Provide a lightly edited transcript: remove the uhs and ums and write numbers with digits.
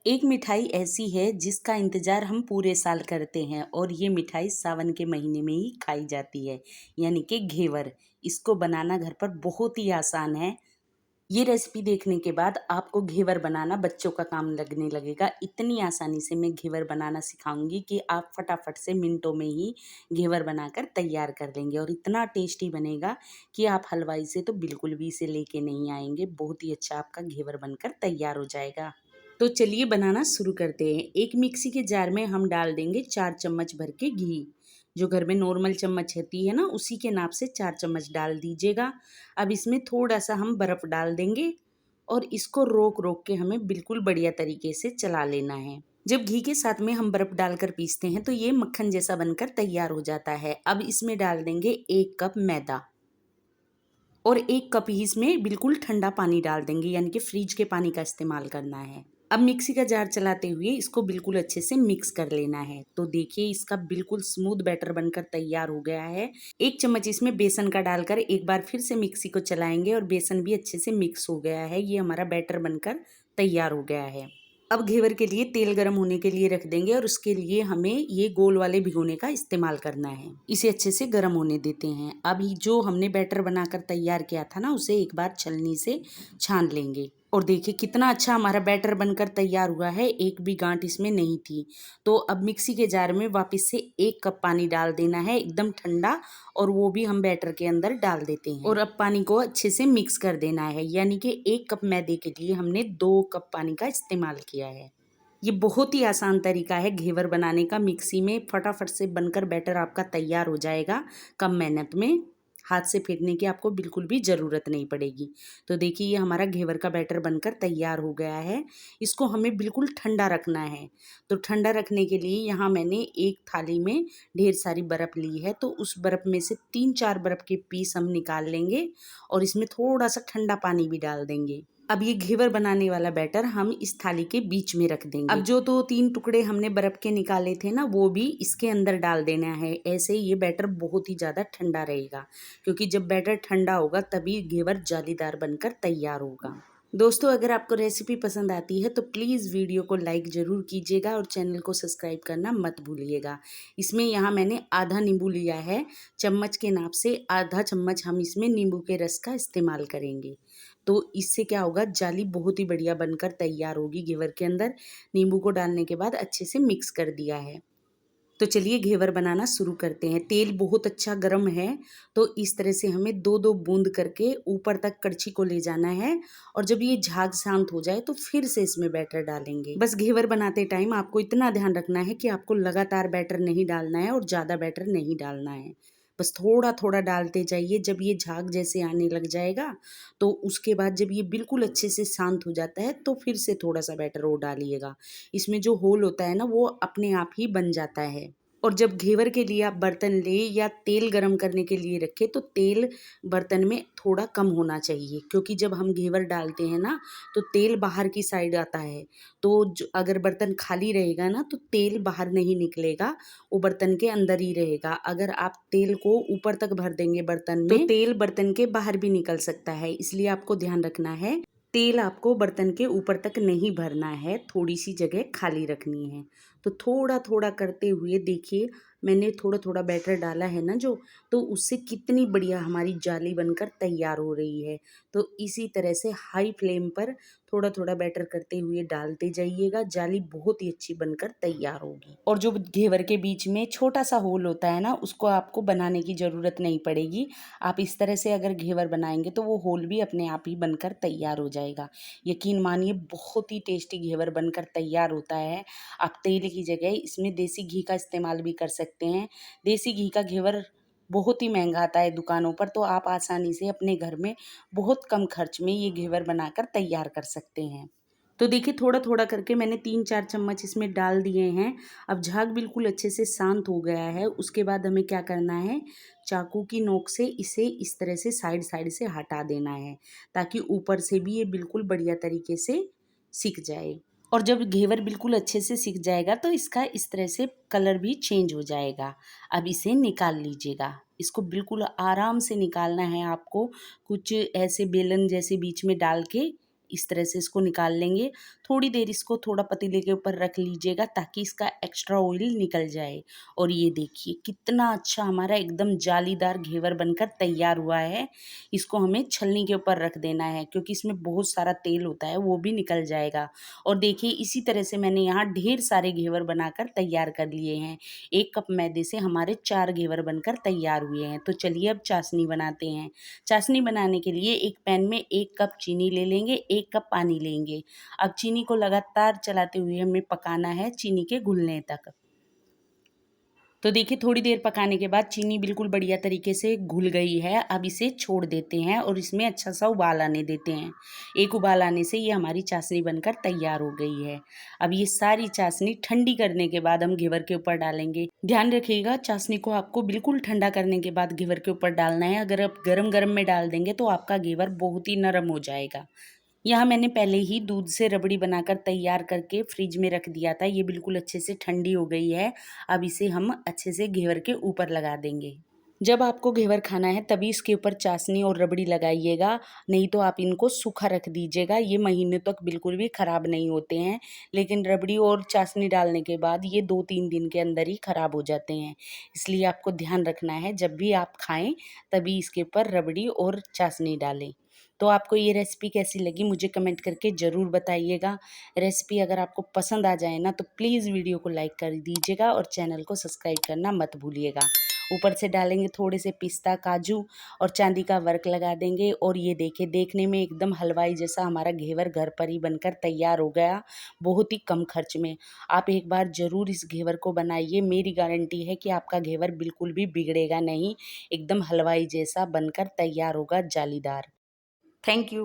एक मिठाई ऐसी है जिसका इंतज़ार हम पूरे साल करते हैं और ये मिठाई सावन के महीने में ही खाई जाती है, यानी कि घेवर। इसको बनाना घर पर बहुत ही आसान है। ये रेसिपी देखने के बाद आपको घेवर बनाना बच्चों का काम लगने लगेगा। इतनी आसानी से मैं घेवर बनाना सिखाऊंगी कि आप फटाफट से मिनटों में ही घेवर बनाकर तैयार कर लेंगे और इतना टेस्टी बनेगा कि आप हलवाई से तो बिल्कुल भी इसे लेके नहीं आएंगे। बहुत ही अच्छा आपका घेवर बनकर तैयार हो जाएगा। तो चलिए बनाना शुरू करते हैं। एक मिक्सी के जार में हम डाल देंगे 4 चम्मच भर के घी। जो घर में नॉर्मल चम्मच होती है ना, उसी के नाप से 4 चम्मच डाल दीजिएगा। अब इसमें थोड़ा सा हम बर्फ़ डाल देंगे और इसको रोक रोक के हमें बिल्कुल बढ़िया तरीके से चला लेना है। जब घी के साथ में हम बर्फ़ डालकर पीसते हैं तो ये मक्खन जैसा बनकर तैयार हो जाता है। अब इसमें डाल देंगे 1 कप मैदा और 1 कप ही इसमें बिल्कुल ठंडा पानी डाल देंगे, यानी कि फ्रिज के पानी का इस्तेमाल करना है। अब मिक्सी का जार चलाते हुए इसको बिल्कुल अच्छे से मिक्स कर लेना है। तो देखिए इसका बिल्कुल स्मूथ बैटर बनकर तैयार हो गया है। 1 चम्मच इसमें बेसन का डालकर एक बार फिर से मिक्सी को चलाएंगे और बेसन भी अच्छे से मिक्स हो गया है। ये हमारा बैटर बनकर तैयार हो गया है। अब घेवर के लिए तेल गर्म होने के लिए रख देंगे और उसके लिए हमें ये गोल वाले भिगोने का इस्तेमाल करना है। इसे अच्छे से गर्म होने देते हैं। अभी जो हमने बैटर बनाकर तैयार किया था ना, उसे एक बार छलनी से छान लेंगे और देखिए कितना अच्छा हमारा बैटर बनकर तैयार हुआ है। एक भी गांठ इसमें नहीं थी। तो अब मिक्सी के जार में वापस से 1 कप पानी डाल देना है, एकदम ठंडा, और वो भी हम बैटर के अंदर डाल देते हैं और अब पानी को अच्छे से मिक्स कर देना है। यानी कि 1 कप मैदे के लिए हमने 2 कप पानी का इस्तेमाल किया है। ये बहुत ही आसान तरीका है घेवर बनाने का। मिक्सी में फटाफट से बनकर बैटर आपका तैयार हो जाएगा, कम मेहनत में। हाथ से फेंटने की आपको बिल्कुल भी ज़रूरत नहीं पड़ेगी। तो देखिए ये हमारा घेवर का बैटर बनकर तैयार हो गया है। इसको हमें बिल्कुल ठंडा रखना है। तो ठंडा रखने के लिए यहाँ मैंने एक थाली में ढेर सारी बर्फ़ ली है। तो उस बर्फ़ में से 3-4 बर्फ़ के पीस हम निकाल लेंगे और इसमें थोड़ा सा ठंडा पानी भी डाल देंगे। अब ये घेवर बनाने वाला बैटर हम इस थाली के बीच में रख देंगे। अब जो 2-3 टुकड़े हमने बर्फ के निकाले थे ना, वो भी इसके अंदर डाल देना है। ऐसे ये बैटर बहुत ही ज़्यादा ठंडा रहेगा, क्योंकि जब बैटर ठंडा होगा तभी घेवर जालीदार बनकर तैयार होगा। दोस्तों, अगर आपको रेसिपी पसंद आती है तो प्लीज़ वीडियो को लाइक ज़रूर कीजिएगा और चैनल को सब्सक्राइब करना मत भूलिएगा। इसमें यहाँ मैंने आधा नींबू लिया है। चम्मच के नाप से आधा चम्मच हम इसमें नींबू के रस का इस्तेमाल करेंगे। तो इससे क्या होगा, जाली बहुत ही बढ़िया बनकर तैयार होगी घेवर के अंदर। नींबू को डालने के बाद अच्छे से मिक्स कर दिया है। तो चलिए घेवर बनाना शुरू करते हैं। तेल बहुत अच्छा गर्म है। तो इस तरह से हमें 2-2 बूंद करके ऊपर तक कड़छी को ले जाना है और जब ये झाग शांत हो जाए तो फिर से इसमें बैटर डालेंगे। बस घेवर बनाते टाइम आपको इतना ध्यान रखना है कि आपको लगातार बैटर नहीं डालना है और ज़्यादा बैटर नहीं डालना है। बस थोड़ा थोड़ा डालते जाइए। जब ये झाग जैसे आने लग जाएगा तो उसके बाद जब ये बिल्कुल अच्छे से शांत हो जाता है तो फिर से थोड़ा सा बैटर और डालिएगा। इसमें जो होल होता है ना, वो अपने आप ही बन जाता है। और जब घेवर के लिए आप बर्तन ले या तेल गरम करने के लिए रखें तो तेल बर्तन में थोड़ा कम होना चाहिए, क्योंकि जब हम घेवर डालते हैं ना तो तेल बाहर की साइड आता है। तो अगर बर्तन खाली रहेगा ना तो तेल बाहर नहीं निकलेगा, वो बर्तन के अंदर ही रहेगा। अगर आप तेल को ऊपर तक भर देंगे बर्तन में तो तेल बर्तन के बाहर भी निकल सकता है। इसलिए आपको ध्यान रखना है, तेल आपको बर्तन के ऊपर तक नहीं भरना है, थोड़ी सी जगह खाली रखनी है। तो थोड़ा थोड़ा करते हुए देखिए मैंने थोड़ा थोड़ा बैटर डाला है ना जो, तो उससे कितनी बढ़िया हमारी जाली बनकर तैयार हो रही है। तो इसी तरह से हाई फ्लेम पर थोड़ा थोड़ा बैटर करते हुए डालते जाइएगा। जाली बहुत ही अच्छी बनकर तैयार होगी। और जो घेवर के बीच में छोटा सा होल होता है ना, उसको आपको बनाने की ज़रूरत नहीं पड़ेगी। आप इस तरह से अगर घेवर बनाएंगे तो वो होल भी अपने आप ही बनकर तैयार हो जाएगा। यकीन मानिए बहुत ही टेस्टी घेवर बनकर तैयार होता है। आप तेल की जगह इसमें देसी घी का इस्तेमाल भी कर सकते हैं। देसी घी का घेवर बहुत ही महंगा आता है दुकानों पर, तो आप आसानी से अपने घर में बहुत कम खर्च में ये घेवर बनाकर तैयार कर सकते हैं। तो देखिए थोड़ा थोड़ा करके मैंने 3-4 चम्मच इसमें डाल दिए हैं। अब झाग बिल्कुल अच्छे से शांत हो गया है। उसके बाद हमें क्या करना है, चाकू की नोक से इसे इस तरह से साइड साइड से हटा देना है, ताकि ऊपर से भी ये बिल्कुल बढ़िया तरीके से सिक जाए। और जब घेवर बिल्कुल अच्छे से सिक जाएगा तो इसका इस तरह से कलर भी चेंज हो जाएगा। अब इसे निकाल लीजिएगा। इसको बिल्कुल आराम से निकालना है आपको। कुछ ऐसे बेलन जैसे बीच में डाल के इस तरह से इसको निकाल लेंगे। थोड़ी देर इसको थोड़ा पतीले के ऊपर रख लीजिएगा ताकि इसका एक्स्ट्रा ऑयल निकल जाए। और ये देखिए कितना अच्छा हमारा एकदम जालीदार घेवर बनकर तैयार हुआ है। इसको हमें छलनी के ऊपर रख देना है क्योंकि इसमें बहुत सारा तेल होता है, वो भी निकल जाएगा। और देखिए इसी तरह से मैंने यहाँ ढेर सारे घेवर बनाकर तैयार कर लिए हैं। 1 कप मैदे से हमारे 4 घेवर बनकर तैयार हुए हैं। तो चलिए अब चाशनी बनाते हैं। चाशनी बनाने के लिए एक पैन में 1 कप चीनी ले लेंगे, 1 कप पानी लेंगे। अब चीनी को लगातार चलाते हुए हमें पकाना है चीनी के घुलने तक। तो देखिए थोड़ी देर पकाने के बाद चीनी बिल्कुल बढ़िया तरीके से घुल गई है। अब इसे छोड़ देते हैं और इसमें अच्छा सा उबाल आने देते हैं। एक उबाल आने से ये हमारी चाशनी बनकर तैयार हो गई है। अब ये सारी चाशनी ठंडी करने के बाद हम घेवर के ऊपर डालेंगे। ध्यान रखिएगा चाशनी को आपको बिल्कुल ठंडा करने के बाद घेवर के ऊपर डालना है। अगर आप गरम गरम में डाल देंगे तो आपका घेवर बहुत ही नरम हो जाएगा। यहाँ मैंने पहले ही दूध से रबड़ी बनाकर तैयार करके फ्रिज में रख दिया था। ये बिल्कुल अच्छे से ठंडी हो गई है। अब इसे हम अच्छे से घेवर के ऊपर लगा देंगे। जब आपको घेवर खाना है तभी इसके ऊपर चाशनी और रबड़ी लगाइएगा, नहीं तो आप इनको सूखा रख दीजिएगा। ये महीने तक बिल्कुल भी ख़राब नहीं होते हैं, लेकिन रबड़ी और चाशनी डालने के बाद ये 2-3 दिन के अंदर ही ख़राब हो जाते हैं। इसलिए आपको ध्यान रखना है जब भी आप खाएं तभी इसके ऊपर रबड़ी और चाशनी डालें। तो आपको ये रेसिपी कैसी लगी मुझे कमेंट करके ज़रूर बताइएगा। रेसिपी अगर आपको पसंद आ जाए ना तो प्लीज़ वीडियो को लाइक कर दीजिएगा और चैनल को सब्सक्राइब करना मत भूलिएगा। ऊपर से डालेंगे थोड़े से पिस्ता, काजू और चांदी का वर्क लगा देंगे। और ये देखिए देखने में एकदम हलवाई जैसा हमारा घेवर घर पर ही बनकर तैयार हो गया, बहुत ही कम खर्च में। आप एक बार ज़रूर इस घेवर को बनाइए, मेरी गारंटी है कि आपका घेवर बिल्कुल भी बिगड़ेगा नहीं, एकदम हलवाई जैसा बनकर तैयार होगा, जालीदार। Thank you.